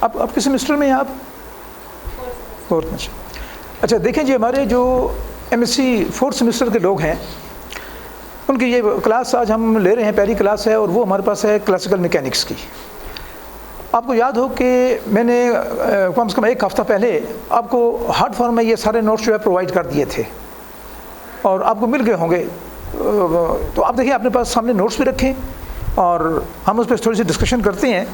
آپ کس سیمسٹر میں ہیں آپ؟ فورتھ میں. اچھا دیکھیں جی، ہمارے جو MSc فورتھ سیمسٹر کے لوگ ہیں ان کی یہ کلاس آج ہم لے رہے ہیں، پہلی کلاس ہے، اور وہ ہمارے پاس ہے کلاسیکل میکینکس کی. آپ کو یاد ہو کہ میں نے کم سے کم ایک ہفتہ پہلے آپ کو ہارڈ فارم میں یہ سارے نوٹس جو ہے پرووائڈ کر دیے تھے اور آپ کو مل گئے ہوں گے. تو آپ دیکھیں اپنے پاس سامنے نوٹس بھی رکھیں اور ہم اس پہ تھوڑی سی ڈسکشن کرتے ہیں.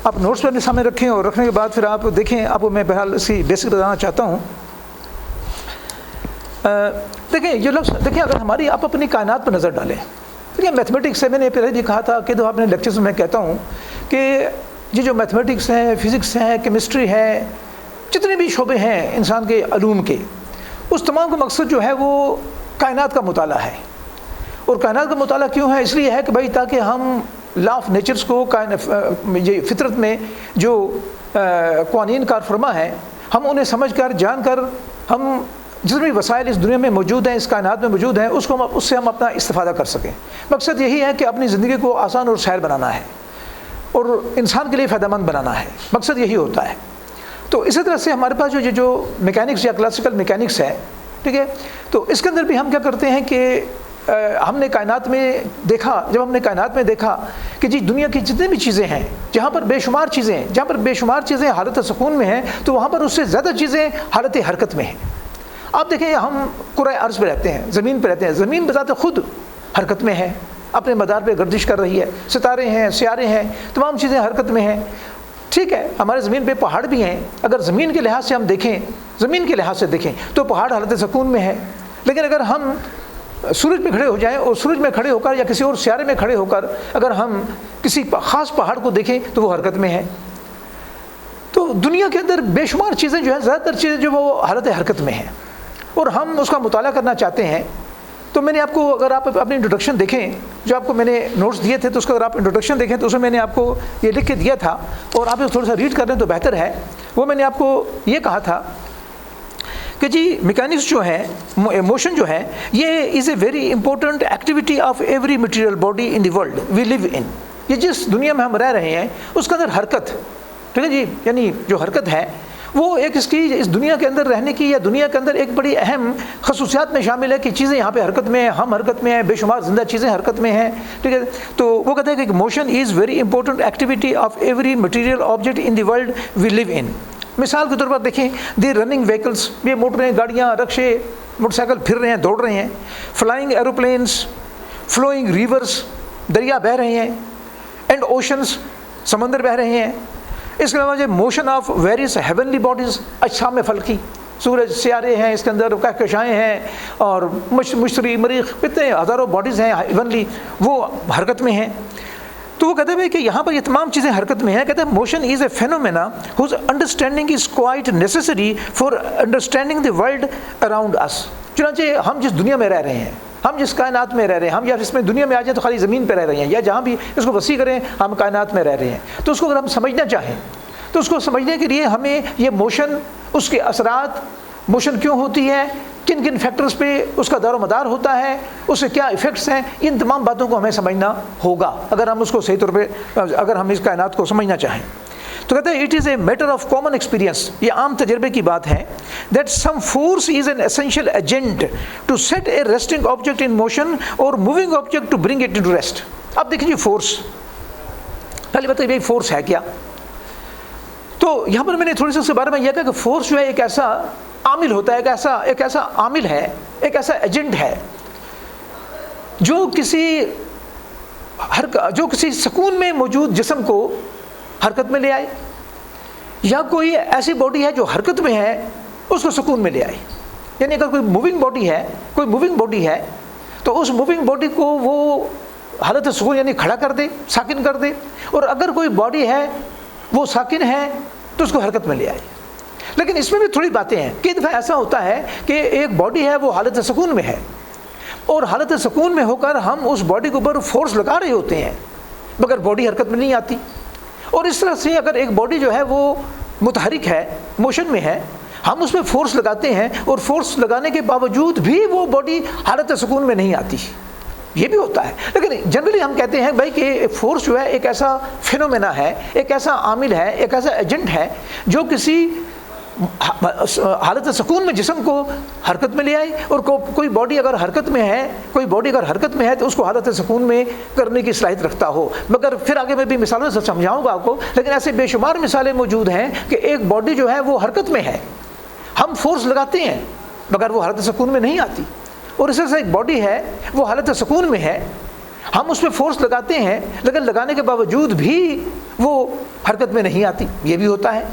آپ نوٹس پہ اپنے سامنے رکھیں اور رکھنے کے بعد پھر آپ دیکھیں. آپ کو میں بہرحال اس کی بیسک بتانا چاہتا ہوں. دیکھیں یہ لفظ، دیکھیں اگر ہماری آپ اپنی کائنات پر نظر ڈالیں. دیکھیں میتھمیٹکس سے میں نے پہلے بھی کہا تھا کہ اپنے لیکچرز میں کہتا ہوں کہ یہ جو میتھمیٹکس ہیں، فزکس ہیں، کیمسٹری ہے، جتنے بھی شعبے ہیں انسان کے علوم کے، اس تمام کا مقصد جو ہے وہ کائنات کا مطالعہ ہے. اور کائنات کا مطالعہ کیوں ہے؟ اس لیے ہے کہ بھائی تاکہ ہم لا آف نیچرز کو، یہ فطرت میں جو قوانین کار فرما ہے، ہم انہیں سمجھ کر، جان کر، ہم جتنے بھی وسائل اس دنیا میں موجود ہیں، اس کائنات میں موجود ہیں، اس سے ہم اپنا استفادہ کر سکیں. مقصد یہی ہے کہ اپنی زندگی کو آسان اور سہل بنانا ہے اور انسان کے لیے فائدہ مند بنانا ہے. مقصد یہی ہوتا ہے. تو اسی طرح سے ہمارے پاس جو میکینکس یا کلاسیکل میکینکس ہے، ٹھیک ہے، تو اس کے اندر بھی ہم کیا کرتے ہیں کہ ہم نے کائنات میں دیکھا، جب ہم نے کائنات میں دیکھا کہ جی دنیا کی جتنی بھی چیزیں ہیں، جہاں پر بے شمار چیزیں حالت سکون میں ہیں، تو وہاں پر اس سے زیادہ چیزیں حالت حرکت میں ہیں. آپ دیکھیں ہم کرۂ ارض پہ رہتے ہیں، زمین پہ رہتے ہیں. زمین بذات خود حرکت میں ہے، اپنے مدار پہ گردش کر رہی ہے. ستارے ہیں، سیارے ہیں، تمام چیزیں حرکت میں ہیں. ٹھیک ہے، ہمارے زمین پہ پہاڑ بھی ہیں. اگر زمین کے لحاظ سے ہم دیکھیں، زمین کے لحاظ سے دیکھیں تو پہاڑ حالت سکون میں ہے. لیکن اگر ہم سورج پہ کھڑے ہو جائیں اور سورج میں کھڑے ہو کر یا کسی اور سیارے میں کھڑے ہو کر اگر ہم کسی خاص پہاڑ کو دیکھیں تو وہ حرکت میں ہے. تو دنیا کے اندر بے شمار چیزیں جو ہیں، زیادہ تر چیزیں جو وہ حالت حرکت میں ہیں اور ہم اس کا مطالعہ کرنا چاہتے ہیں. تو میں نے آپ کو، اگر آپ اپنی انٹروڈکشن دیکھیں، جو آپ کو میں نے نوٹس دیے تھے، تو اس کا اگر آپ انٹروڈکشن دیکھیں تو اس میں نے آپ کو یہ لکھ کے دیا تھا اور آپ تھوڑا سا ریڈ کر لیں تو بہتر ہے. وہ میں نے آپ کو یہ کہا تھا کہ جی میکینکس جو ہے، موشن جو ہے، یہ is a very important activity of every material body in the world we live in. یہ جس دنیا میں ہم رہ رہے ہیں اس کے اندر حرکت، ٹھیک ہے جی، یعنی جو حرکت ہے وہ ایک اس دنیا کے اندر رہنے کی یا دنیا کے اندر ایک بڑی اہم خصوصیات میں شامل ہے کہ چیزیں یہاں پہ حرکت میں ہیں، ہم حرکت میں ہیں، بے شمار زندہ چیزیں حرکت میں ہیں. ٹھیک ہے، تو وہ کہتے ہیں کہ motion is very important activity of every material object in the world we live in. مثال کے طور پر دیکھیں، دی رننگ وہیکلس، یہ موٹریں، گاڑیاں، رکشے، موٹر سائیکل پھر رہے ہیں، دوڑ رہے ہیں. فلائنگ ایروپلینس، فلوئنگ ریورس، دریا بہہ رہے ہیں. اینڈ اوشنس، سمندر بہہ رہے ہیں. اس کے علاوہ جو motion of various heavenly bodies, اجسام فلکی، سورج، سیارے ہیں اس کے اندر، کہکشائیں ہیں اور مشتری، مریخ، اتنے ہزاروں باڈیز ہیں ہیونلی، وہ حرکت میں ہیں. تو وہ کہتے ہیں کہ یہاں پر یہ تمام چیزیں حرکت میں ہیں. کہتے ہیں motion is a phenomena whose understanding is quite necessary for understanding the world around us. چنانچہ ہم جس دنیا میں رہ رہے ہیں، ہم جس کائنات میں رہ رہے ہیں، ہم یا اس میں دنیا میں آ جائیں تو خالی زمین پہ رہ رہے ہیں، یا جہاں بھی اس کو وسیع کریں ہم کائنات میں رہ رہے ہیں. تو اس کو اگر ہم سمجھنا چاہیں تو اس کو سمجھنے کے لیے ہمیں یہ موشن، اس کے اثرات، موشن کیوں ہوتی ہے، کن کن فیکٹرز پہ اس کا دار و مدار ہوتا ہے، اس سے کیا ایفیکٹس ہیں، ان تمام باتوں کو ہمیں سمجھنا ہوگا اگر ہم اس کو صحیح طور پہ، اگر ہم اس کائنات کو سمجھنا چاہیں. تو کہتے ہیں it is a matter of common experience, یہ عام تجربے کی بات ہے، that some force is an essential agent to set a resting object in motion اور moving object to bring it into rest. اب دیکھیں جی فورس، پہلے بتائیے بھائی فورس ہے کیا. تو یہاں پر میں نے تھوڑی سی اس کے بارے میں یہ کہا کہ فورس جو ہے ایک ایسا عامل ہوتا ہے، ایک ایسا عامل ہے، ایک ایسا ایجنٹ ہے جو کسی سکون میں موجود جسم کو حرکت میں لے آئے، یا کوئی ایسی باڈی ہے جو حرکت میں ہے اس کو سکون میں لے آئے. یعنی اگر کوئی موونگ باڈی ہے تو اس موونگ باڈی کو وہ حالت سکون یعنی کھڑا کر دے، ساکن کر دے. اور اگر کوئی باڈی ہے وہ ساکن ہے تو اس کو حرکت میں لے آئے. لیکن اس میں بھی تھوڑی باتیں ہیں. کئی دفعہ ایسا ہوتا ہے کہ ایک باڈی ہے وہ حالت سکون میں ہے اور حالت سکون میں ہو کر ہم اس باڈی کے اوپر فورس لگا رہے ہوتے ہیں مگر باڈی حرکت میں نہیں آتی. اور اس طرح سے اگر ایک باڈی جو ہے وہ متحرک ہے، موشن میں ہے، ہم اس پہ فورس لگاتے ہیں اور فورس لگانے کے باوجود بھی وہ باڈی حالت سکون میں نہیں آتی. یہ بھی ہوتا ہے. لیکن جنرلی ہم کہتے ہیں بھائی کہ فورس جو ہے ایک ایسا فینومینا ہے, ایک ایسا عامل ہے, ایک ایسا ایجنٹ ہے جو کسی حالت سکون میں جسم کو حرکت میں لے آئے, اور کوئی باڈی اگر حرکت میں ہے تو اس کو حالت سکون میں کرنے کی صلاحیت رکھتا ہو. مگر پھر آگے میں بھی مثالوں سے سمجھاؤں گا آپ کو, لیکن ایسے بے شمار مثالیں موجود ہیں کہ ایک باڈی جو ہے وہ حرکت میں ہے, ہم فورس لگاتے ہیں مگر وہ حالت سکون میں نہیں آتی. اور اس طرح سے ایک باڈی ہے وہ حالت سکون میں ہے, ہم اس پہ فورس لگاتے ہیں لیکن لگانے کے باوجود بھی وہ حرکت میں نہیں آتی, یہ بھی ہوتا ہے.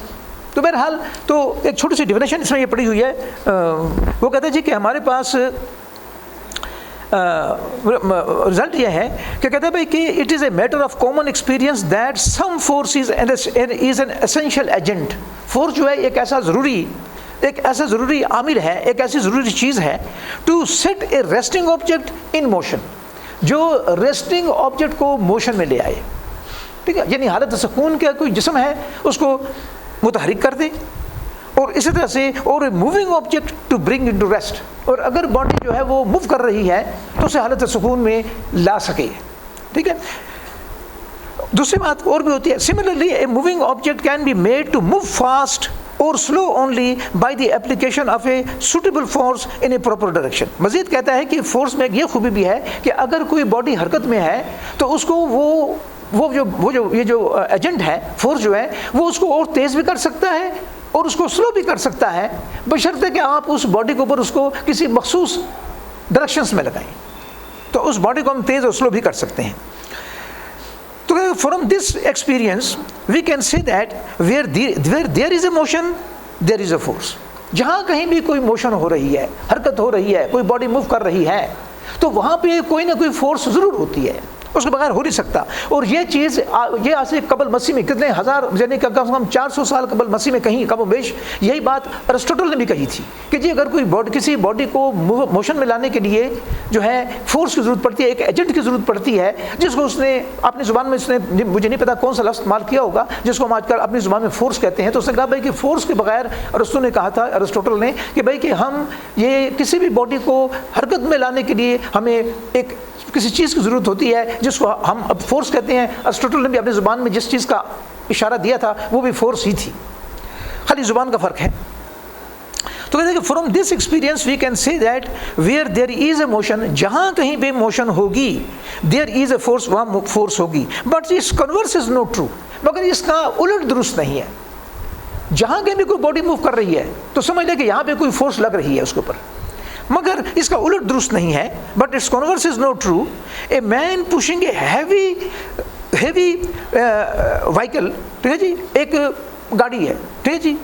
تو بہرحال تو ایک چھوٹی سی ڈیفینیشن اس میں یہ پڑی ہوئی ہے, وہ کہتے ہیں جی کہ ہمارے پاس رزلٹ یہ ہے کہ کہتے ہیں بھائی کہ it is a matter of common experience that some force is an essential agent. Force جو ہے ایک ایسا ضروری عامل ہے, ایک ایسی ضروری چیز ہے to set a resting object in motion, جو ریسٹنگ آبجیکٹ کو موشن میں لے آئے. ٹھیک ہے, یعنی حالت سکون کا کوئی جسم ہے اس کو متحرک کر دے, اور اسی طرح سے اور moving object to bring into rest, اور اگر باڈی جو ہے وہ موو کر رہی ہے تو اسے حالت سکون میں لا سکے. ٹھیک ہے, دوسری بات اور بھی ہوتی ہے, similarly a moving object can be made to move fast اور slow only by the application of a suitable force in a proper direction. مزید کہتا ہے کہ فورس میں یہ خوبی بھی ہے کہ اگر کوئی باڈی حرکت میں ہے تو اس کو یہ جو ایجنٹ ہے فورس جو ہے وہ اس کو اور تیز بھی کر سکتا ہے اور اس کو سلو بھی کر سکتا ہے, بشرطے کہ آپ اس باڈی کے اوپر اس کو کسی مخصوص ڈائریکشنز میں لگائیں, تو اس باڈی کو ہم تیز اور سلو بھی کر سکتے ہیں. تو from this experience we can see that where there is a motion there is a force. جہاں کہیں بھی کوئی موشن ہو رہی ہے, حرکت ہو رہی ہے, کوئی باڈی موو کر رہی ہے, تو وہاں پہ کوئی نہ کوئی فورس ضرور ہوتی ہے, اس کے بغیر ہو نہیں سکتا. اور یہ چیز یہ آج سے قبل مسیح میں کتنے ہزار یعنی کم سے کم 400 سال قبل مسیح میں کہیں کم و بیش یہی بات ارسطوٹل نے بھی کہی تھی کہ جی اگر کوئی کسی باڈی کو موشن میں لانے کے لیے جو ہے فورس کی ضرورت پڑتی ہے, ایک ایجنٹ کی ضرورت پڑتی ہے, جس کو اس نے اپنی زبان میں اس نے مجھے نہیں پتا کون سا لفظ استعمال کیا ہوگا جس کو ہم آج کل اپنی زبان میں فورس کہتے ہیں. تو اس نے کہا بھائی کہ فورس کے بغیر ارسطو نے کہا تھا, ارسطوٹل نے, کہ بھائی کہ ہم یہ کسی بھی باڈی کو حرکت میں لانے کے لیے ہمیں ایک کسی چیز کی ضرورت ہوتی ہے جس کو ہم اب فورس کہتے ہیں. ارسطوٹل نے بھی اپنی زبان میں جس چیز کا اشارہ دیا تھا وہ بھی فورس ہی تھی, خالی زبان کا فرق ہے. تو کہتے ہیں کہ from this experience we can see that where there is a motion, جہاں کہیں پہ موشن ہوگی دیر از اے فورس, وہاں فورس ہوگی. بٹ اس کنورس از نوٹ ٹرو, مگر اس کا الٹ درست نہیں ہے. جہاں کہیں بھی کوئی باڈی موو کر رہی ہے تو سمجھ لیں کہ یہاں پہ کوئی فورس لگ رہی ہے اس کے اوپر, مگر اس کا الٹ درست نہیں ہے. But it's converse is not true. A man pushing a heavy vehicle, ٹھیک ہے جی, ایک گاڑی ہے, ٹھیک ہے جی,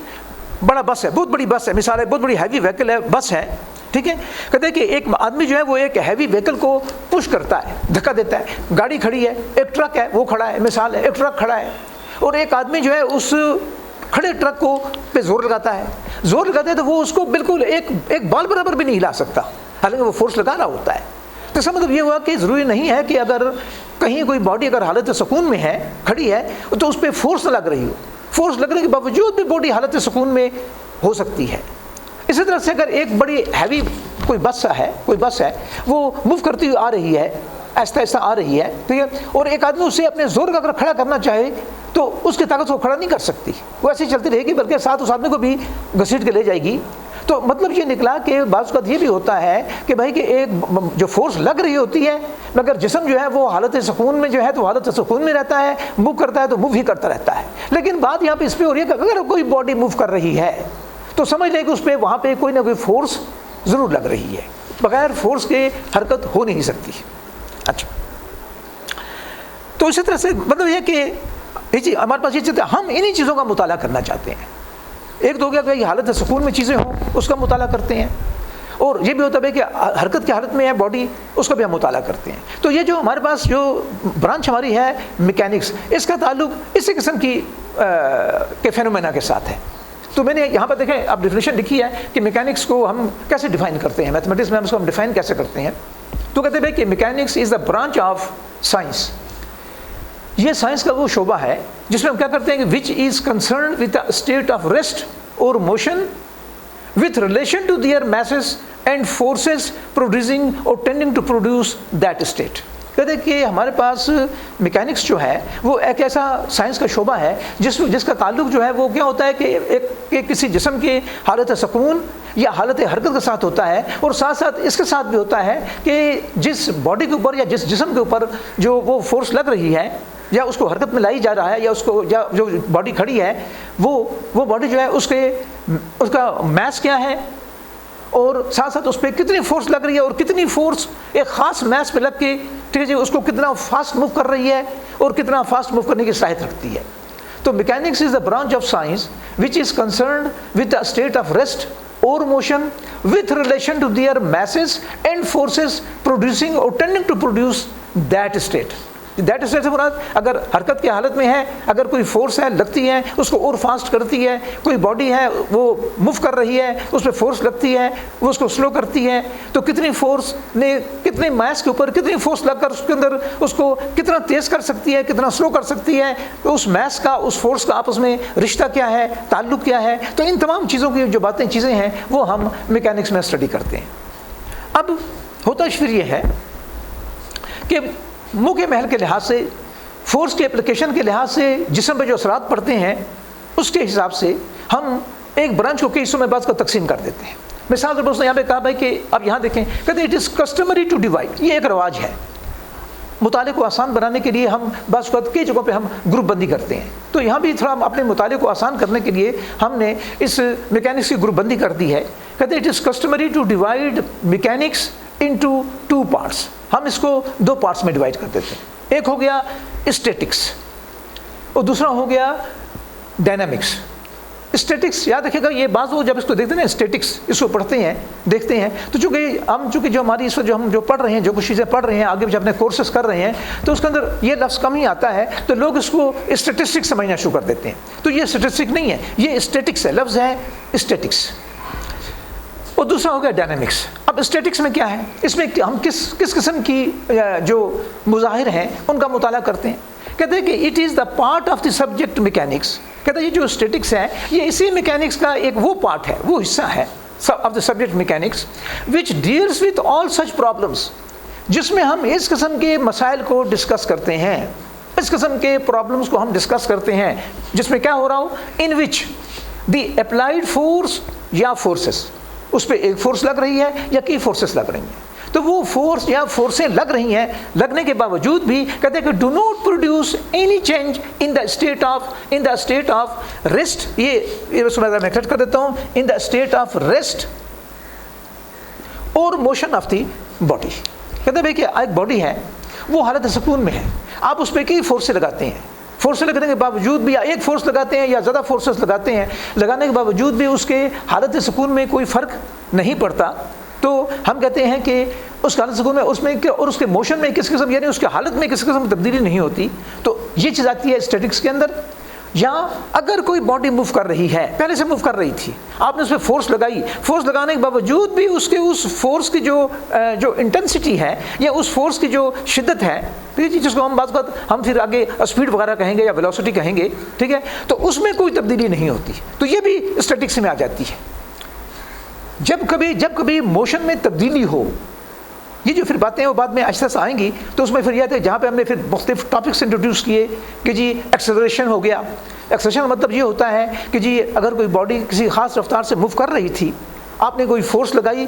بڑا بس ہے, بہت بڑی بس ہے, مثال ہے بہت بڑی ہیوی وہیکل ہے, بس ہے, ٹھیک ہے. کہتے ہیں کہ ایک آدمی جو ہے وہ ایک ہیوی وہیکل کو پش کرتا ہے, دھکا دیتا ہے. گاڑی کھڑی ہے, ایک ٹرک ہے وہ کھڑا ہے, مثال ہے ایک ٹرک کھڑا ہے, اور ایک آدمی جو ہے اس کھڑے ٹرک کو پہ زور لگاتا ہے تو وہ اس کو بالکل ایک بال برابر بھی نہیں ہلا سکتا, حالانکہ وہ فورس لگا رہا ہوتا ہے. تو اس کا مطلب یہ ہوا کہ ضروری نہیں ہے کہ اگر کہیں کوئی باڈی اگر حالت سکون میں ہے, کھڑی ہے, تو اس پہ فورس نہ لگ رہی ہو. فورس لگنے کے باوجود بھی باڈی حالت سکون میں ہو سکتی ہے. اسی طرح سے اگر ایک بڑی ہیوی کوئی بس ہے وہ موو کرتی ہوئی آ رہی ہے, آہستہ آہستہ آ رہی ہے, ٹھیک ہے, اور ایک آدمی اسے اپنے زور کا اگر کھڑا کرنا چاہے تو اس کی طاقت کو کھڑا نہیں کر سکتی, وہ ایسے ہی چلتی رہے گی, بلکہ ساتھ اس آدمی کو بھی گھسیٹ کے لے جائے گی. تو مطلب یہ نکلا کہ بعض اوقات یہ بھی ہوتا ہے کہ بھائی کہ ایک جو فورس لگ رہی ہوتی ہے مگر جسم جو ہے وہ حالت سکون میں جو ہے تو حالت سکون میں رہتا ہے, موو کرتا ہے تو موو ہی کرتا رہتا ہے. لیکن بات یہاں پہ اس پہ ہو رہی ہے کہ اگر کوئی باڈی موو کر رہی ہے تو سمجھ لیں کہ اس پہ وہاں پہ کوئی نہ کوئی فورس ضرور لگ رہی ہے, بغیر فورس کے حرکت ہو نہیں سکتی. اچھا, تو اسی طرح سے مطلب یہ کہ جی ہمارے پاس یہ چیز ہے, ہم انہی چیزوں کا مطالعہ کرنا چاہتے ہیں. ایک تو ہو گیا کہ حالت سکون میں چیزیں ہوں اس کا مطالعہ کرتے ہیں, اور یہ بھی ہوتا ہے کہ حرکت کی حالت میں ہے باڈی, اس کا بھی ہم مطالعہ کرتے ہیں. تو یہ جو ہمارے پاس جو برانچ ہماری ہے میکینکس, اس کا تعلق اسی قسم کی کے فینومینا کے ساتھ ہے. تو میں نے یہاں پر دیکھیں اب ڈیفینیشن لکھی ہے کہ میکینکس کو ہم کیسے ڈیفائن کرتے ہیں, میتھمیٹکس میں ہم اس کو ڈیفائن کیسے کرتے ہیں. تو کہتے ہیں بھائی کہ mechanics is the branch of science. یہ سائنس کا وہ شعبہ ہے جس میں ہم کیا کرتے ہیں کہ which is concerned with the state of rest اور motion with relation to their masses and forces producing or tending to produce that state. کہتے ہیں کہ ہمارے پاس میکینکس جو ہے وہ ایک ایسا سائنس کا شعبہ ہے جس کا تعلق جو ہے وہ کیا ہوتا ہے کہ کسی جسم کی حالت سکون یا حالت حرکت کے ساتھ ہوتا ہے، اور ساتھ ساتھ اس کے ساتھ بھی ہوتا ہے کہ جس باڈی کے اوپر یا جس جسم کے اوپر جو وہ فورس لگ رہی ہے یا اس کو حرکت میں لائی جا رہا ہے یا جو باڈی کھڑی ہے وہ باڈی جو ہے اس کا میس کیا ہے، اور ساتھ ساتھ اس پہ کتنی فورس لگ رہی ہے، اور کتنی فورس ایک خاص میس پہ لگ کے ٹھیک ہے جی اس کو کتنا فاسٹ موو کر رہی ہے اور کتنا فاسٹ موو کرنے کی صلاحیت رکھتی ہے. تو mechanics is the branch of science which is concerned with the state of rest اور motion with relation to their masses and forces producing or tending to produce that state. That state سے مراد اگر حرکت کی حالت میں ہے، اگر کوئی فورس ہے لگتی ہے اس کو اور فاسٹ کرتی ہے، کوئی باڈی ہے وہ موو کر رہی ہے اس پہ فورس لگتی ہے وہ اس کو سلو کرتی ہے، تو کتنی فورس نے کتنے میس کے اوپر کتنی فورس لگ کر اس کے اندر اس کو کتنا تیز کر سکتی ہے، کتنا سلو کر سکتی ہے، تو اس میس کا اس فورس کا آپس میں رشتہ کیا ہے، تعلق کیا ہے. تو ان تمام چیزوں کی جو چیزیں ہیں وہ ہم میکینکس میں اسٹڈی کرتے ہیں. اب ہوتا پھر یہ ہے کہ منہ کے محل کے لحاظ سے، فورس کی اپلیکیشن کے لحاظ سے جسم پہ جو اثرات پڑتے ہیں اس کے حساب سے ہم ایک برانچ کو کئی حصوں میں بعض کو تقسیم کر دیتے ہیں. مثال کے طور پر یہاں پہ کہا بھائی کہ اب یہاں دیکھیں کہتے ہیں it is customary to divide, یہ ایک رواج ہے. مطالعے کو آسان بنانے کے لیے ہم بعض اوقات کئی جگہوں پہ ہم گروپ بندی کرتے ہیں. تو یہاں بھی تھوڑا اپنے مطالعے کو آسان کرنے کے لیے ہم نے اس میکینکس کی گروپ بندی کر دی ہے. کہتے ہیں it is customary to divide mechanics into 2 parts. ہم اس کو 2 پارٹس میں ڈیوائڈ کر دیتے ہیں. ایک ہو گیا اسٹیٹکس اور دوسرا ہو گیا ڈائنامکس. اسٹیٹکس یاد رکھے گا، یہ بعض لوگ جب اس کو دیکھتے ہیں نا اسٹیٹکس اس کو پڑھتے ہیں دیکھتے ہیں تو چونکہ جو ہماری اس وقت جو ہم جو پڑھ رہے ہیں جو کچھ چیزیں پڑھ رہے ہیں آگے جب اپنے کورسز کر رہے ہیں تو اس کے اندر یہ لفظ کم ہی آتا ہے تو لوگ اس کو اسٹیٹسٹک سمجھنا شروع کر دیتے ہیں. تو یہ اسٹیٹسٹک نہیں ہے، یہ اسٹیٹکس ہے، لفظ ہے اسٹیٹکس. اور دوسرا ہو گیا ڈائنامکس. اب اسٹیٹکس میں کیا ہے، اس میں ہم کس قسم کی جو مظاہر ہیں ان کا مطالعہ کرتے ہیں. کہتے ہیں کہ it is the part of the subject mechanics. کہتے ہیں یہ جو اسٹیٹکس ہے یہ اسی میکینکس کا ایک وہ پارٹ ہے، وہ حصہ ہے of the subject mechanics which deals with all such problems, جس میں ہم اس قسم کے مسائل کو ڈسکس کرتے ہیں، اس قسم کے پرابلمس کو ہم ڈسکس کرتے ہیں جس میں کیا ہو رہا ہو، ان وچ دی اپلائیڈ فورس یا فورسز، اس پہ ایک فورس لگ رہی ہے یا کئی فورسز لگ رہی ہیں. تو وہ فورس یا فورسیں لگ رہی ہیں، لگنے کے باوجود بھی کہتے ہیں کہ do not produce any change in the state of rest. یہ میں کٹ کر دیتا ہوں، ان دا اسٹیٹ آف ریسٹ اور موشن آف دی باڈی. کہتے ہیں بھائی کہ ایک باڈی ہے وہ حالت سکون میں ہے، آپ اس پہ کئی فورسیں لگاتے ہیں، فورسیں لگانے کے باوجود بھی یا ایک فورس لگاتے ہیں یا زیادہ فورسز لگاتے ہیں، لگانے کے باوجود بھی اس کے حالت سکون میں کوئی فرق نہیں پڑتا. تو ہم کہتے ہیں کہ اس حالت سکون میں اس میں اور اس کے موشن میں کس قسم یعنی اس کے حالت میں کس قسم تبدیلی نہیں ہوتی. تو یہ چیز آتی ہے اسٹیٹکس کے اندر. یا اگر کوئی باڈی موو کر رہی ہے، پہلے سے موو کر رہی تھی، آپ نے اس پہ فورس لگائی، فورس لگانے کے باوجود بھی اس فورس کی جو انٹینسٹی ہے یا اس فورس کی جو شدت ہے جس کو ہم بعض وقت ہم پھر آگے اسپیڈ وغیرہ کہیں گے یا ویلوسٹی کہیں گے، ٹھیک ہے، تو اس میں کوئی تبدیلی نہیں ہوتی. تو یہ بھی اسٹیٹکس میں آ جاتی ہے. جب کبھی موشن میں تبدیلی ہو، یہ جو پھر باتیں ہیں وہ بعد میں آہستہ سے آئیں گی. تو اس میں پھر یہ تھے جہاں پہ ہم نے پھر مختلف ٹاپکس انٹروڈیوس کیے کہ جی ایکسلریشن ہو گیا. ایکسلریشن کا مطلب یہ ہوتا ہے کہ جی اگر کوئی باڈی کسی خاص رفتار سے موو کر رہی تھی، آپ نے کوئی فورس لگائی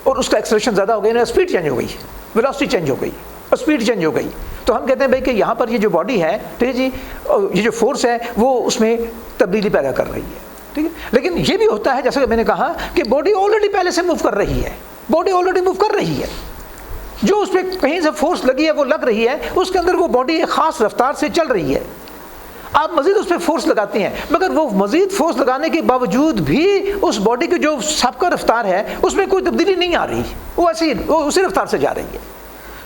اور اس کا ایکسلریشن زیادہ ہو گیا، یعنی اسپیڈ چینج ہو گئی، ویلوسٹی چینج ہو گئی، اسپیڈ چینج ہو گئی. تو ہم کہتے ہیں بھائی کہ یہاں پر یہ جو باڈی ہے ٹھیک ہے جی، یہ جو فورس ہے وہ اس میں تبدیلی پیدا کر رہی ہے، ٹھیک ہے. لیکن یہ بھی ہوتا ہے جیسا کہ میں نے کہا کہ باڈی آلریڈی پہلے سے موو کر رہی ہے، باڈی آلریڈی موو کر رہی ہے، جو اس پہ کہیں سے فورس لگی ہے وہ لگ رہی ہے، اس کے اندر وہ باڈی ایک خاص رفتار سے چل رہی ہے. آپ مزید اس پہ فورس لگاتے ہیں، مگر وہ مزید فورس لگانے کے باوجود بھی اس باڈی کی جو سابقہ رفتار ہے اس میں کوئی تبدیلی نہیں آ رہی، وہ اسی رفتار سے جا رہی ہے.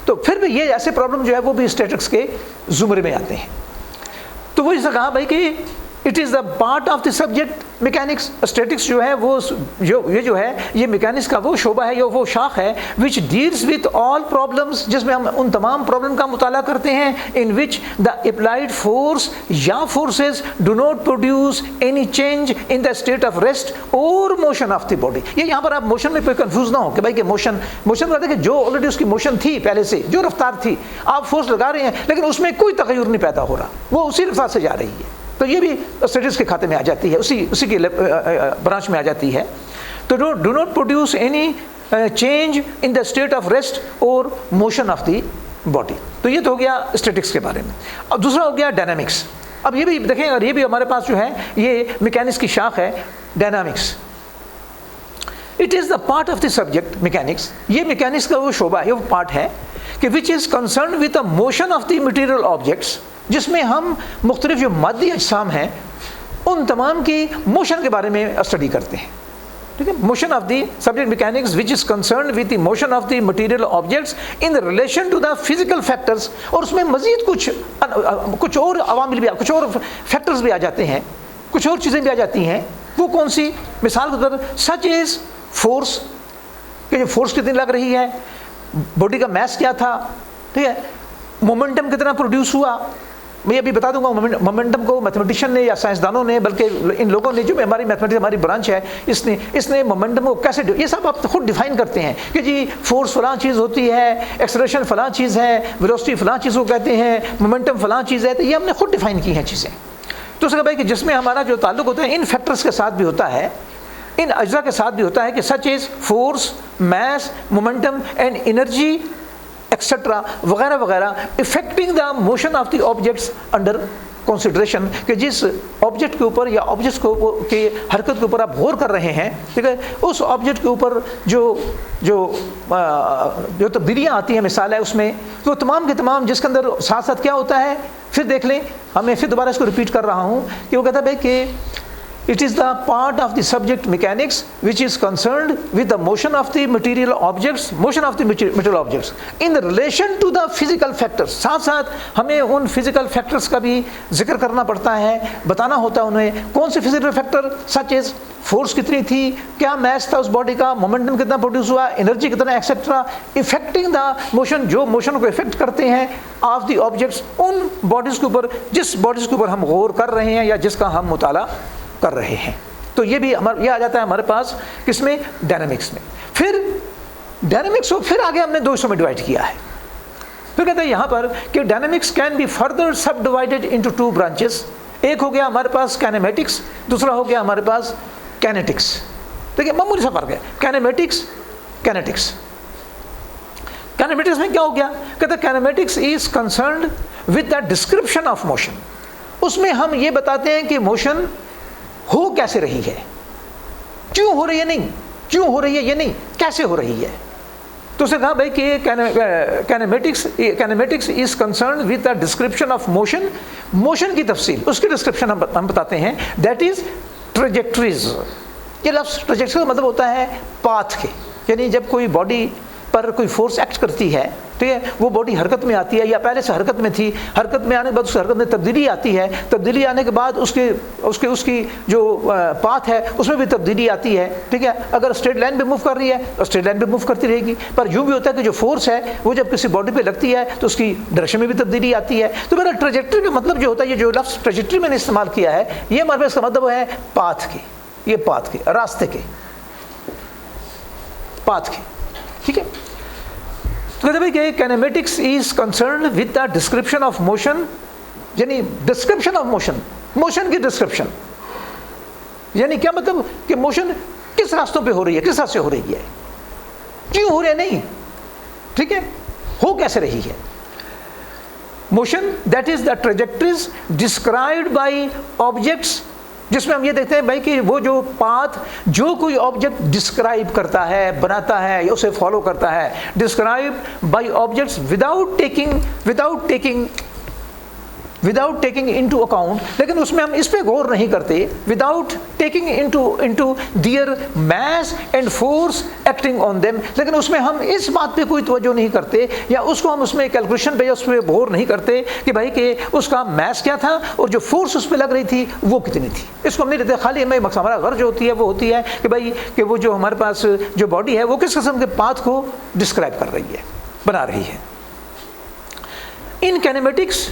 تو پھر بھی یہ ایسے پرابلم جو ہے وہ بھی اسٹیٹکس کے زمرے میں آتے ہیں. تو وہ جیسا کہا بھائی کہ it is the part of the subject mechanics. Statics جو ہے وہ یہ جو ہے یہ میکینکس کا وہ شعبہ ہے یا وہ شاخ ہے which deals with all problems, جس میں ہم ان تمام پرابلم کا مطالعہ کرتے ہیں, ان وچ دا اپلائڈ فورس یا forces do not produce any change in the state of rest اور موشن آف دی باڈی. یہ یہاں پر آپ موشن میں کوئی کنفیوز نہ ہو کہ بھائی کہ موشن کہتے ہیں کہ جو آلریڈی اس کی موشن تھی پہلے سے, جو رفتار تھی آپ فورس لگا رہے ہیں لیکن اس میں کوئی تغیر نہیں پیدا ہو رہا, وہ اسی رفتار سے جا رہی ہے. تو یہ بھی اسٹیٹکس کے کھاتے میں آ جاتی ہے, اسی کے برانچ میں آ جاتی ہے. تو do not produce any change in the state of rest اور موشن آف دی باڈی. تو یہ تو ہو گیا اسٹیٹکس کے بارے میں. اب دوسرا ہو گیا ڈائنامکس. اب یہ بھی دیکھیں, اور یہ بھی ہمارے پاس جو ہے یہ میکینکس کی شاخ ہے dynamics. It is the part of the subject mechanics. یہ میکینکس کا وہ شعبہ ہے, وہ پارٹ ہے کہ which is concerned with the motion of the material objects, جس میں ہم مختلف جو مادی اجسام ہیں ان تمام کی موشن کے بارے میں اسٹڈی کرتے ہیں. ٹھیک ہے, motion of the subject mechanics which is concerned with the motion of the material objects in relation to the physical factors. اور اس میں مزید کچھ اور عوامل بھی, کچھ اور فیکٹرز بھی آ جاتے ہیں, کچھ اور چیزیں بھی آ جاتی ہیں. وہ کون سی؟ مثال کے طور پر سچ از فورس, کہ جو فورس کتنی لگ رہی ہے, باڈی کا میس کیا تھا, ٹھیک ہے, مومنٹم کتنا پروڈیوس ہوا. میں ابھی بتا دوں گا مومنٹم کو میتھمیٹیشین نے یا سائنسدانوں نے, بلکہ ان لوگوں نے جو ہماری میتھمیٹکس ہماری برانچ ہے اس نے مومنٹم کو کیسے, یہ سب آپ خود ڈیفائن کرتے ہیں کہ جی فورس فلاں چیز ہوتی ہے, ایکسلریشن فلاں چیز ہے, ویلوسٹی فلاں چیز کو کہتے ہیں, مومنٹم فلاں چیز ہے. تو یہ ہم نے خود ڈیفائن کی ہیں چیزیں. تو اس کا بھائی کہ جس میں ہمارا جو تعلق ہوتا ہے ان فیکٹرز کے ساتھ بھی ہوتا ہے, ان اجزاء کے ساتھ بھی ہوتا ہے کہ such is force, mass, momentum and energy etcetera وغیرہ وغیرہ affecting the motion of the objects under consideration, کہ جس آبجیکٹ کے اوپر یا آبجیکٹس کو کی حرکت کے اوپر آپ غور کر رہے ہیں, ٹھیک ہے, اس آبجیکٹ کے اوپر جو تبدیلیاں آتی ہیں مثال ہے اس میں, تو تمام کے تمام جس کے اندر ساتھ ساتھ کیا ہوتا ہے, پھر دیکھ لیں, ہمیں پھر دوبارہ اس کو ریپیٹ کر رہا ہوں کہ وہ کہتا ہے کہ it is the part of the subject mechanics which is concerned with the motion of the material objects in relation to the physical factors. ساتھ ساتھ ہمیں ان physical factors کا بھی ذکر کرنا پڑتا ہے, بتانا ہوتا ہے انہیں کون سے physical factor, such as force کتنی تھی, کیا میس تھا اس باڈی کا, مومنٹم کتنا پروڈیوس ہوا, انرجی کتنا ایکسیٹرا, افیکٹنگ دا موشن, جو موشن کو افیکٹ کرتے ہیں of the objects, in bodies کے اوپر, جس باڈیز کے اوپر ہم غور کر رہے ہیں یا جس کا ہم مطالعہ کر رہے ہیں. تو یہ بھی یہ آ جاتا ہے ہمارے پاس کس میں, ڈائنامکس میں. پھر ڈائنامکس کو پھر آگے ہم نے 2 حصوں میں ڈیوائڈ کیا ہے. پھر کہتے ہیں یہاں پر کہ dynamics can be further subdivided into 2 branches. ایک ہو گیا ہمارے پاس کینیمیٹکس, دوسرا ہو گیا ہمارے پاس کینیٹکس. دیکھیے معمولی سا فرق ہے, کینیمیٹکس کینیٹکس. کینیمیٹکس میں کیا ہو گیا, کہتے ہیں kinematics is concerned with the description of motion. اس میں ہم یہ بتاتے ہیں کہ موشن ہو کیسے رہی ہے, کیوں ہو رہی ہے, نہیں کیوں ہو رہی ہے یہ نہیں, کیسے ہو رہی ہے. تو اسے کہا بھائی کہ kinematics is concerned with the description of motion. Motion کی تفصیل, اس کی ڈسکرپشن ہم بتاتے ہیں, دیٹ از ٹریجیکٹریز. یہ لفظ ٹریجیکٹری کا مطلب ہوتا ہے پاتھ کے, یعنی جب کوئی باڈی پر کوئی فورس ایکٹ کرتی ہے, ٹھیک ہے, وہ باڈی حرکت میں آتی ہے یا پہلے سے حرکت میں تھی, حرکت میں آنے کے بعد اس حرکت میں تبدیلی آتی ہے, تبدیلی آنے کے بعد اس کی جو پاتھ ہے اس میں بھی تبدیلی آتی ہے, ٹھیک ہے. اگر اسٹریٹ لائن پہ موو کر رہی ہے تو اسٹریٹ لائن پہ موو کرتی رہے گی, پر یوں بھی ہوتا ہے کہ جو فورس ہے وہ جب کسی باڈی پہ لگتی ہے تو اس کی ڈائریکشن میں بھی تبدیلی آتی ہے. تو میرا ٹریجیکٹری کا مطلب جو ہوتا ہے, یہ جو لفظ ٹریجیکٹری میں نے استعمال کیا ہے, یہ ہمارے پاس اس کا مطلب ہے پاتھ کے, یہ پاتھ کے, راستے کے, پاتھ کے, ٹھیک ہے. تو کہتے ہیں کہ kinematics is concerned with the description of motion, یعنی ڈسکرپشن آف موشن, موشن کی ڈسکرپشن, یعنی کیا مطلب کہ موشن کس راستوں پہ ہو رہی ہے, کس طرح سے ہو رہی ہے, کیوں ہو رہی ہے نہیں, ٹھیک ہے, ہو کیسے رہی ہے. Motion that is the trajectories described by objects, جس میں ہم یہ دیکھتے ہیں بھائی کہ وہ جو پاتھ جو کوئی آبجیکٹ ڈسکرائب کرتا ہے, بناتا ہے یا اسے فالو کرتا ہے, describe by objects without taking without taking into account, لیکن اس میں ہم اس پہ غور نہیں کرتے, without taking into their mass and force acting on them, لیکن اس میں ہم اس بات پہ کوئی توجہ نہیں کرتے یا اس کو ہم اس میں کیلکولیشن پہ یا اس پہ غور نہیں کرتے کہ بھائی کہ اس کا میس کیا تھا اور جو فورس اس پہ لگ رہی تھی وہ کتنی تھی. اس کو ہم نہیں لیتے, خالی ہمیں ہمارا غرض جو ہوتی ہے وہ ہوتی ہے کہ بھائی کہ وہ جو ہمارے پاس جو باڈی ہے وہ کس قسم کے پاتھ کو ڈسکرائب کر رہی ہے, بنا رہی ہے. In kinematics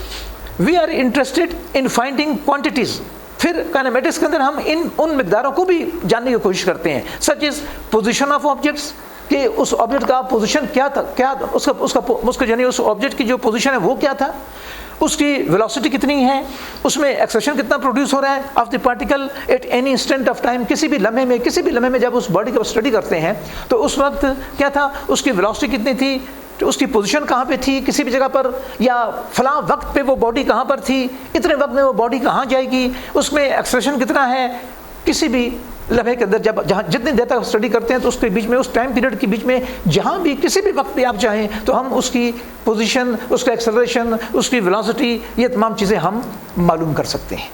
we are interested in finding quantities. پھر کائنیمیٹکس کے اندر ہم ان مقداروں کو بھی جاننے کی کوشش کرتے ہیں, سچ از پوزیشن آف آبجیکٹس, کہ اس آبجیکٹ کا پوزیشن کیا تھا, کیا اس کا یعنی اس آبجیکٹ کی جو پوزیشن ہے وہ کیا تھا, اس کی ویلوسٹی کتنی ہے, اس میں ایکسلریشن کتنا پروڈیوس ہو رہا ہے of the particle at any instant of time, کسی بھی لمحے میں جب اس باڈی کا اسٹڈی کرتے ہیں تو اس وقت کیا تھا, اس کی ویلوسٹی کتنی تھی, اس کی پوزیشن کہاں پہ تھی کسی بھی جگہ پر, یا فلاں وقت پہ وہ باڈی کہاں پر تھی, اتنے وقت میں وہ باڈی کہاں جائے گی, اس میں ایکسلریشن کتنا ہے. کسی بھی لمحے کے اندر جہاں جتنی دیر تک اسٹڈی کرتے ہیں تو اس کے بیچ میں, اس ٹائم پیریڈ کے بیچ میں جہاں بھی کسی بھی وقت پہ آپ چاہیں تو ہم اس کی پوزیشن, اس کا ایکسلریشن, اس کی ویلوسٹی, یہ تمام چیزیں ہم معلوم کر سکتے ہیں.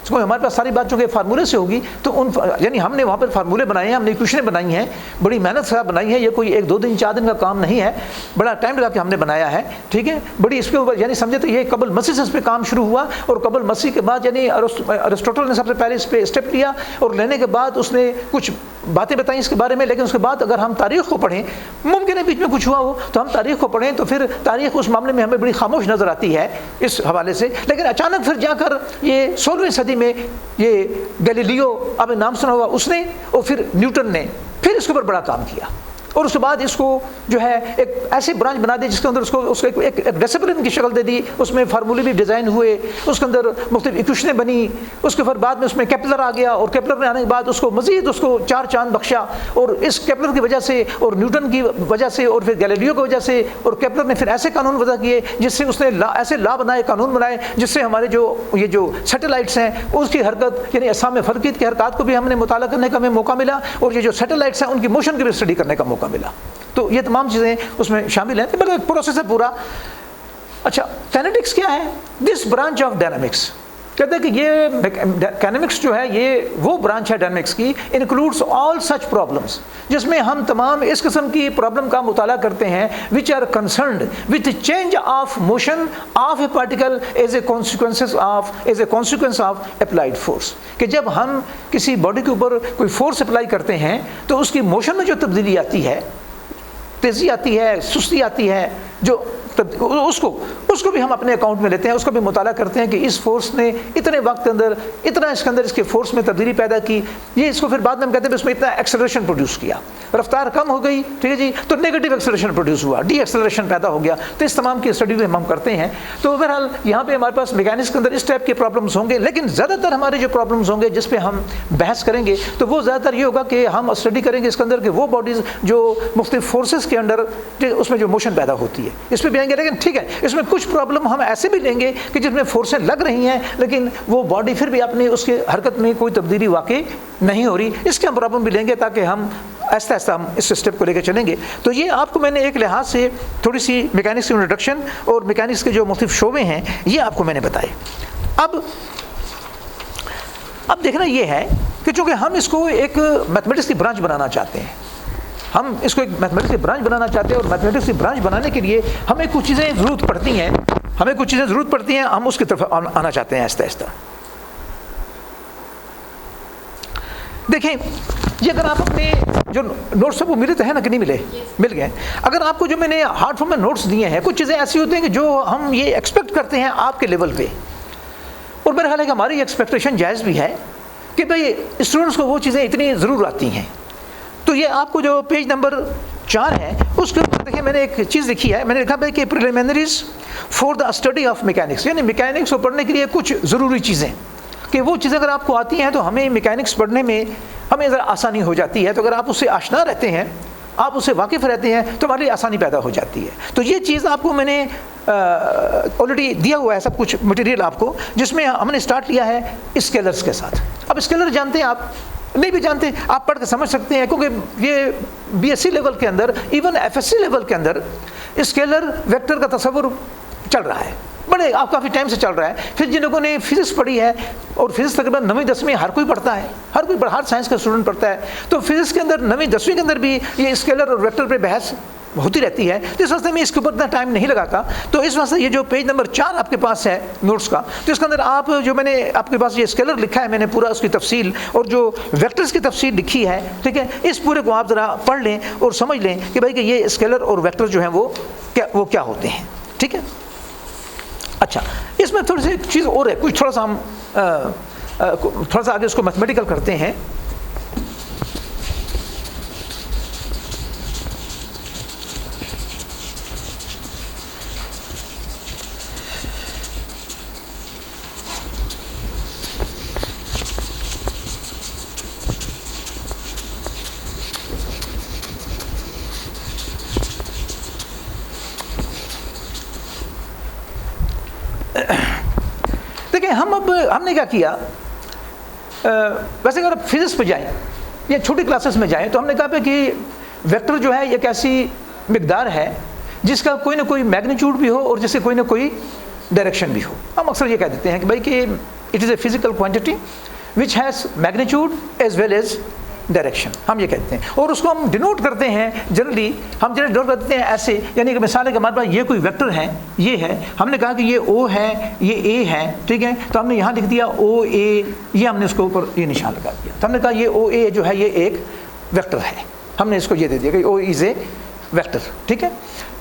اس کو ہمارے پاس ساری بات چونکہ فارمولے سے ہوگی تو یعنی ہم نے وہاں پر فارمولے بنائے ہیں, ہم نے ایکویشنیں بنائی ہیں, بڑی محنت سے بنائی ہیں, یہ کوئی 1-2 دن 4 دن کا کام نہیں ہے, بڑا ٹائم لگا کے ہم نے بنایا ہے. ٹھیک ہے, بڑی اس کے اوپر یعنی سمجھے تو یہ قبل مسیح سے اس پہ کام شروع ہوا, اور قبل مسیح کے بعد یعنی ارسطوٹل نے سب سے پہلے اس پہ اسٹیپ لیا, اور لینے کے بعد اس نے کچھ باتیں بتائیں اس کے بارے میں. لیکن اس کے بعد اگر ہم تاریخ کو پڑھیں, ممکن ہے بیچ میں کچھ ہوا ہو, تو ہم تاریخ کو پڑھیں تو پھر تاریخ اس معاملے میں ہمیں بڑی خاموش نظر آتی ہے اس حوالے سے. لیکن اچانک پھر جا کر یہ 16ویں صدی میں یہ گیلیلیو, آپ نے نام سنا ہوگا, اس نے اور پھر نیوٹن نے پھر اس کے اوپر بڑا کام کیا, اور اس کے بعد اس کو جو ہے ایک ایسی برانچ بنا دی جس کے اندر اس کو ایک ڈسپلن کی شکل دے دی, اس میں فارمولے بھی ڈیزائن ہوئے, اس کے اندر مختلف ایکویشنیں بنی. اس کے پھر بعد میں اس میں کیپلر آ گیا, اور کیپلر میں آنے کے بعد اس کو مزید اس کو 4 چاند بخشا, اور اس کیپلر کی وجہ سے اور نیوٹن کی وجہ سے اور پھر گیلیلیو کی وجہ سے, اور کیپلر نے پھر ایسے قانون وضع کیے جس سے اس نے ایسے لا بنائے, قانون بنائے, جس سے ہمارے یہ جو سیٹلائٹس ہیں اس کی حرکت یعنی اجسام فلکیت کی حرکات کو بھی ہم نے مطالعہ کرنے کا ہمیں موقع ملا, اور یہ جو سیٹلائٹس ہیں ان کی موشن کی بھی اسٹڈی کرنے کا موقع ملا. تو یہ تمام چیزیں اس میں شامل ہیں, مطلب ایک پروسیس ہے پورا. اچھا, کائنیٹکس کیا ہے؟ This branch of dynamics. کہتے ہیں کہ یہ کائنیمکس جو ہے یہ وہ برانچ ہے ڈائنامکس کی, انکلوڈس آل سچ پرابلمس, جس میں ہم تمام اس قسم کی پرابلم کا مطالعہ کرتے ہیں which are concerned with change of motion of a particle as a consequence of applied force. کہ جب ہم کسی باڈی کے اوپر کوئی فورس اپلائی کرتے ہیں تو اس کی موشن میں جو تبدیلی آتی ہے, تیزی آتی ہے, سستی آتی ہے, جو اس کو بھی ہم اپنے اکاؤنٹ میں لیتے ہیں, اس کو بھی مطالعہ کرتے ہیں کہ اس فورس نے اتنے وقت کے اندر اتنا اس کے اندر اس کے فورس میں تبدیلی پیدا کی, یہ اس کو پھر بعد میں ہم کہتے ہیں اس میں اتنا ایکسلریشن پروڈیوس کیا, رفتار کم ہو گئی, ٹھیک ہے جی, تو نیگیٹو ایکسلریشن پروڈیوس ہوا, ڈی ایکسلریشن پیدا ہو گیا. تو اس تمام کی اسٹڈی ہم کرتے ہیں. تو بہرحال یہاں پہ ہمارے پاس میکینکس کے اندر اس ٹائپ کے پرابلمس ہوں گے, لیکن زیادہ تر ہمارے جو پرابلمس ہوں گے جس پہ ہم بحث کریں گے تو وہ زیادہ تر یہ ہوگا کہ ہم اسٹڈی کریں گے اس کے اندر کہ وہ باڈیز جو مختلف فورسز کے انڈر اس میں جو موشن پیدا ہوتی ہے اس پہ بھی آئیں گے. لیکن ٹھیک ہے, اس میں کچھ پرابلم ہم ایسے بھی لیں گے کہ جس میں فورسیں لگ رہی ہیں لیکن وہ باڈی پھر بھی اپنی اس کے حرکت میں کوئی تبدیلی واقع نہیں ہو رہی, اس کے ہم پرابلم بھی لیں گے تاکہ ہم آہستہ آہستہ ہم اس اسٹیپ کو لے کے چلیں گے. تو یہ آپ کو میں نے ایک لحاظ سے تھوڑی سی میکینکس کی انٹروڈکشن اور میکینکس کے جو مختلف شعبے ہیں یہ آپ کو میں نے بتائے. اب دیکھنا یہ ہے کہ چونکہ ہم اس کو ایک میتھمیٹکس کی برانچ بنانا چاہتے ہیں, ہم اس کو ایک میتھمیٹکس کی برانچ بنانا چاہتے ہیں, اور میتھمیٹکس کی برانچ بنانے کے لیے ہمیں کچھ چیزیں ضرورت پڑتی ہیں, ہم اس کی طرف آنا چاہتے ہیں آہستہ آہستہ. دیکھیں, یہ اگر آپ اپنے جو نوٹس وہ ملے تو ہیں نا کہ نہیں ملے, مل گئے. اگر آپ کو جو میں نے ہارڈ فارم میں نوٹس دیے ہیں, کچھ چیزیں ایسی ہوتی ہیں کہ جو ہم یہ ایکسپیکٹ کرتے ہیں آپ کے لیول پہ, اور میرا خیال ہے کہ ہماری ایکسپیکٹیشن جائز بھی ہے کہ بھئی اسٹوڈنٹس کو وہ چیزیں اتنی ضرور آتی ہیں. تو یہ آپ کو جو پیج نمبر 4 ہے اس کے اوپر دیکھیں, میں نے ایک چیز لکھی ہے, میں نے لکھا ہے کہ preliminaries for the study of mechanics, یعنی میکینکس کو پڑھنے کے لیے کچھ ضروری چیزیں, کہ وہ چیزیں اگر آپ کو آتی ہیں تو ہمیں میکینکس پڑھنے میں ہمیں ذرا آسانی ہو جاتی ہے. تو اگر آپ اس سے آشنا رہتے ہیں, آپ اس سے واقف رہتے ہیں تو ہماری آسانی پیدا ہو جاتی ہے. تو یہ چیز آپ کو میں نے آلریڈی دیا ہوا ہے سب کچھ مٹیریل آپ کو, جس میں ہم نے اسٹارٹ کیا ہے اسکیلرز کے ساتھ. اب اسکیلر جانتے ہیں آپ, نہیں بھی جانتے آپ پڑھ کے سمجھ سکتے ہیں, کیونکہ یہ بی ایس سی لیول کے اندر, even F S C level کے اندر اسکیلر ویکٹر کا تصور چل رہا ہے. بڑے آپ کافی ٹائم سے چل رہا ہے. پھر جن لوگوں نے فزکس پڑھی ہے, اور فزکس تقریباً 9ویں 10ویں ہر کوئی پڑھتا ہے, ہر سائنس کا اسٹوڈنٹ پڑھتا ہے, تو فزکس کے اندر 9ویں 10ویں کے اندر بھی یہ اسکیلر اور ویکٹر پہ بحث ہوتی رہتی ہے. تو اس واسطے میں اس کے اوپر اتنا ٹائم نہیں لگاتا. تو اس واسطے یہ جو پیج نمبر 4 آپ کے پاس ہے نوٹس کا, تو اس کے اندر آپ جو میں نے آپ کے پاس یہ اسکیلر لکھا ہے, میں نے پورا اس کی تفصیل اور جو ویکٹرز کی تفصیل لکھی ہے, ٹھیک ہے, اس پورے کو آپ ذرا پڑھ لیں اور سمجھ لیں کہ بھائی کہ یہ اسکیلر اور ویکٹر جو ہیں وہ کیا ہوتے ہیں. ٹھیک ہے. اچھا, اس میں تھوڑی سی ایک چیز اور ہے, کچھ تھوڑا سا ہم تھوڑا سا آگے اس کو میتھمیٹیکل کرتے ہیں. دیکھیں ہم نے کیا کیا, ویسے اگر آپ فزکس پہ جائیں یا چھوٹی کلاسز میں جائیں تو ہم نے کہا کہ ویکٹر جو ہے ایک ایسی مقدار ہے جس کا کوئی نہ کوئی میگنیچیوڈ بھی ہو اور جس سے کوئی نہ کوئی ڈائریکشن بھی ہو. ہم اکثر یہ کہہ دیتے ہیں کہ بھائی کہ it is a physical quantity which has magnitude as well as direction, ہم یہ کہتے ہیں. اور اس کو ہم ڈینوٹ کرتے ہیں جنرلی, ہم ڈینوٹ کرتے ہیں ایسے, یعنی کہ مثال ہے کہ ہمارے پاس یہ کوئی ویکٹر ہے, یہ ہے, ہم نے کہا کہ یہ او ہے, یہ اے ہے, ٹھیک ہے, تو ہم نے یہاں لکھ دیا او اے, یہ ہم نے اس کو اوپر یہ نشان لگا دیا. تو ہم نے کہا یہ او اے جو ہے یہ ایک ویکٹر ہے, ہم نے اس کو یہ دے دیا کہ او از اے ویکٹر. ٹھیک ہے.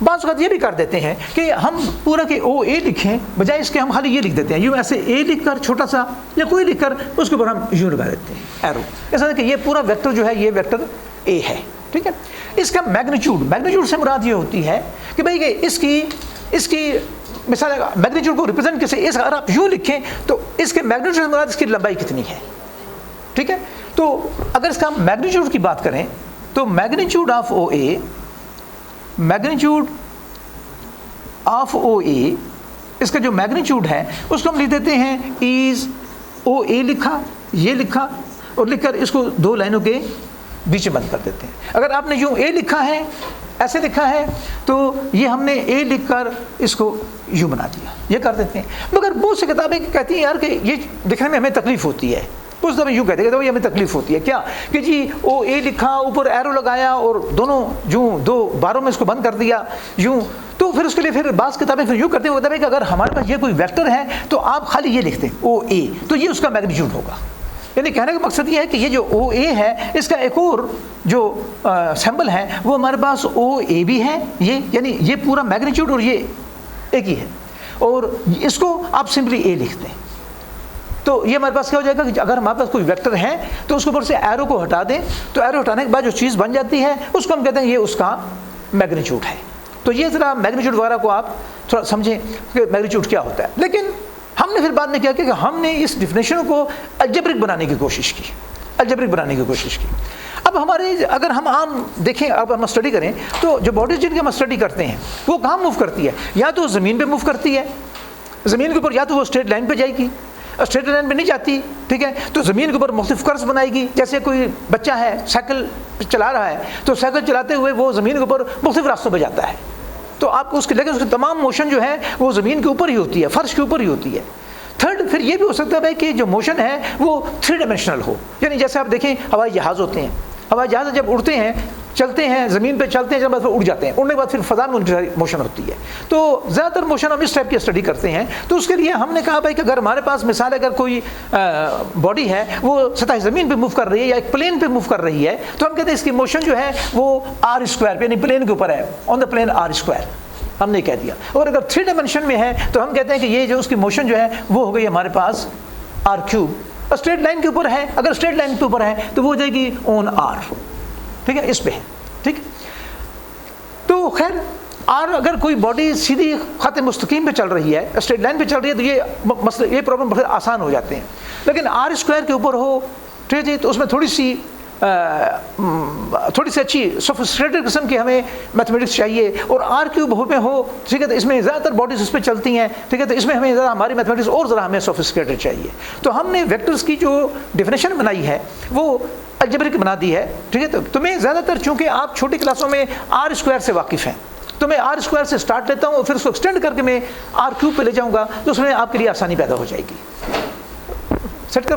بعض اوقات یہ بھی کر دیتے ہیں کہ ہم پورا کہ او اے لکھیں, بجائے اس کے ہم خالی یہ لکھ دیتے ہیں, یوں ایسے اے لکھ کر چھوٹا سا یا کوئی لکھ کر اس کے اوپر ہم یوں لگا دیتے ہیں ایرو, ایسا کہ یہ پورا ویکٹر جو ہے یہ ویکٹر اے ہے. ٹھیک ہے. اس کا میگنیچیوڈ سے مراد یہ ہوتی ہے کہ بھائی کہ اس کی مثال میگنیچیوڈ کو ریپرزینٹ کیسے, اگر آپ یوں لکھیں تو اس کے میگنیچیوڈ سے مراد اس کی لمبائی کتنی ہے. ٹھیک ہے. تو اگر اس کا میگنیچیوڈ کی بات کریں تو magnitude of O A, magnitude of O A, اس کا جو میگنیچیوڈ ہے اس کو ہم لکھ دیتے ہیں ایز او اے, لکھا یہ لکھا اور لکھ کر اس کو 2 لائنوں کے بیچ میں بند کر دیتے ہیں. اگر آپ نے یوں اے لکھا ہے, ایسے لکھا ہے, تو یہ ہم نے اے لکھ کر اس کو یوں بنا دیا, یہ کر دیتے ہیں. مگر بہت سی کتابیں کہتی ہیں یار کہ یہ لکھنے میں ہمیں تکلیف ہوتی ہے, اس دفعہ یوں کہتے ہیں کہ ہمیں تکلیف ہوتی ہے. کیا کہ جی او اے لکھا, اوپر ایرو لگایا اور دونوں یوں 2 باروں میں اس کو بند کر دیا یوں. تو پھر اس کے لیے پھر بعض کتابیں پھر یوں کرتے ہیں, وہ کتابیں کہ اگر ہمارے پاس یہ کوئی ویکٹر ہے تو آپ خالی یہ لکھتے ہیں او اے, تو یہ اس کا میگنیچیوڈ ہوگا. یعنی کہنے کا مقصد یہ ہے کہ یہ جو او اے ہے اس کا ایک اور جو سمبل ہے وہ ہمارے پاس او اے بھی ہے, یہ یعنی یہ پورا میگنیچیوڈ اور یہ ایک ہی ہے, اور اس کو آپ سمپلی اے لکھتے ہیں. تو یہ ہمارے پاس کیا ہو جائے گا کہ اگر ہمارے پاس کوئی ویکٹر ہے تو اس کے اوپر سے ایرو کو ہٹا دیں, تو ایرو ہٹانے کے بعد جو چیز بن جاتی ہے اس کو ہم کہتے ہیں یہ اس کا میگنیچیوڈ ہے. تو یہ ذرا میگنیچیوڈ وغیرہ کو آپ تھوڑا سمجھیں کہ میگنیچیوڈ کیا ہوتا ہے. لیکن ہم نے پھر بعد میں کیا کہ ہم نے اس ڈیفینیشن کو الجبرک بنانے کی کوشش کی, اب ہمارے اگر ہم عام دیکھیں, اب ہم اسٹڈی کریں تو جو باڈیز جن کی ہم اسٹڈی کرتے ہیں وہ کہاں موو کرتی ہے, یا تو زمین پہ موو کرتی ہے, زمین کے اوپر یا تو وہ اسٹریٹ لائن پہ جائے گی, اسٹریٹ لائن پہ نہیں جاتی, ٹھیک ہے, تو زمین کے اوپر مختلف کرز بنائے گی. جیسے کوئی بچہ ہے سائیکل چلا رہا ہے تو سائیکل چلاتے ہوئے وہ زمین کے اوپر مختلف راستوں پہ جاتا ہے, تو آپ کو اس کے لیکن اس کی تمام موشن جو ہے وہ زمین کے اوپر ہی ہوتی ہے, فرش کے اوپر ہی ہوتی ہے. تھرڈ, پھر یہ بھی ہو سکتا ہے بھائی کہ جو موشن ہے وہ 3 ڈائمینشنل ہو, یعنی جیسے آپ دیکھیں ہوائی جہاز ہوتے ہیں, ہوائی جہاز جب اڑتے ہیں چلتے ہیں زمین پہ چلتے ہیں, جب بعد اڑ جاتے ہیں, اڑنے کے بعد پھر فضا میں ان کی ساری موشن ہوتی ہے. تو زیادہ تر موشن ہم اس ٹائپ کی اسٹڈی کرتے ہیں. تو اس کے لیے ہم نے کہا بھائی کہ اگر ہمارے پاس مثال اگر کوئی باڈی ہے وہ سطح زمین پہ موو کر رہی ہے یا ایک پلین پہ موو کر رہی ہے, تو ہم کہتے ہیں اس کی موشن جو ہے وہ r² یعنی پلین کے اوپر ہے, آن دا پلین r², ہم نے کہہ دیا. اور اگر 3 ڈائمینشن میں ہے تو ہم کہتے ہیں کہ یہ جو اس کی موشن جو ہے وہ ہو گئی ہمارے پاس r³. اسٹریٹ لائن کے اوپر ہے, اگر اسٹریٹ لائن کے اوپر ہے تو وہ ہو جائے گی آن r, ٹھیک ہے, اس پہ ہے, ٹھیک. تو خیر اگر کوئی باڈی سیدھی خط مستقیم پہ چل رہی ہے, اسٹریٹ لائن پہ چل رہی ہے, تو یہ پرابلم بہت آسان ہو جاتے ہیں. لیکن r² کے اوپر ہو, ٹھیک ہے, تو اس میں تھوڑی سی اچھی سوفسٹیکیٹڈ قسم کی ہمیں میتھمیٹکس چاہیے. اور r³ پہ ہو, ٹھیک ہے, تو اس میں زیادہ تر باڈیز اس پہ چلتی ہیں, ٹھیک ہے, تو اس میں ہمیں ذرا ہماری میتھمیٹکس اور ذرا ہمیں سوفسٹیکیٹڈ چاہیے. تو ہم نے ویکٹرز کی جو ڈیفینیشن بنائی ہے وہ الجبرک بنا دی ہے, ٹھیک ہے. تو تمہیں زیادہ تر چونکہ آپ چھوٹی کلاسوں میں r² سے واقف ہیں, تو میں آر اسکوائر سے اسٹارٹ لیتا ہوں اور پھر اس کو ایکسٹینڈ کر کے میں آر کیوب پہ لے جاؤں گا، تو اس میں آپ کے لیے آسانی پیدا ہو جائے گی. سیٹ کر